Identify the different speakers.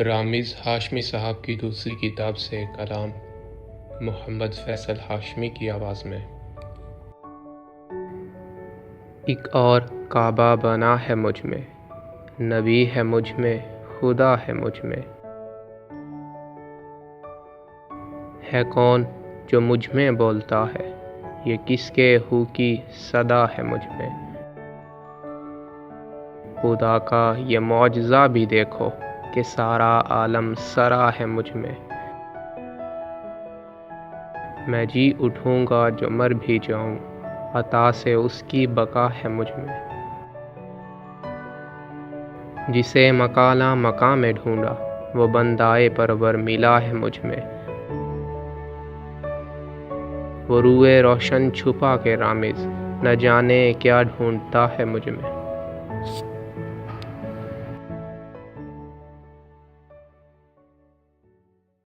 Speaker 1: Rams Hashmi صاحب کی دوسری کتاب سے کلام محمد فیصل ہاشمی کی آواز میں۔ ایک اور کعبہ بنا ہے مجھ میں، نبی ہے مجھ میں، خدا ہے مجھ میں۔ ہے کون جو مجھ میں بولتا ہے، یہ کس کے ہو کی صدا ہے مجھ میں۔ خدا کا یہ معجزہ بھی دیکھو کہ سارا عالم سرا ہے مجھ میں۔ میں جی اٹھوں گا جو مر بھی جاؤں، عطا سے اس کی بقا ہے مجھ میں۔ جسے مکالہ مقام میں ڈھونڈا، وہ بندائے پرور ملا ہے مجھ میں۔ وہ روئے روشن چھپا کے رامز، نہ جانے کیا ڈھونڈتا ہے مجھ میں۔